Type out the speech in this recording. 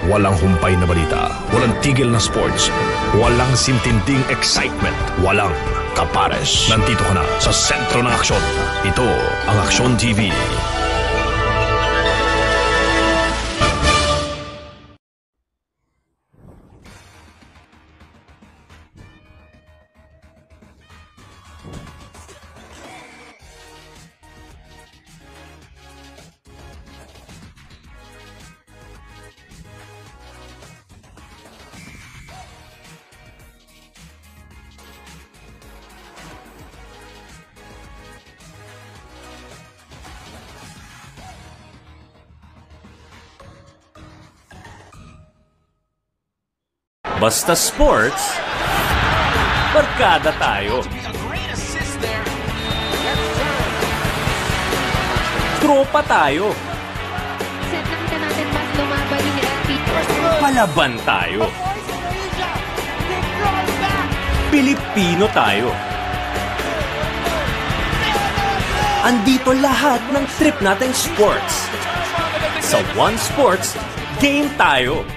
Walang humpay na balita, walang tigil na sports, walang sintinding excitement, walang kapares. Nandito ka na sa sentro ng aksyon. Ito ang Aksyon TV. Basta Sports, barkada tayo. Tropa tayo. Set nakita natin mas lumaban yung Peter. Palaban tayo. Pilipino tayo. Andito lahat ng trip nating sports. Sa One Sports, game tayo.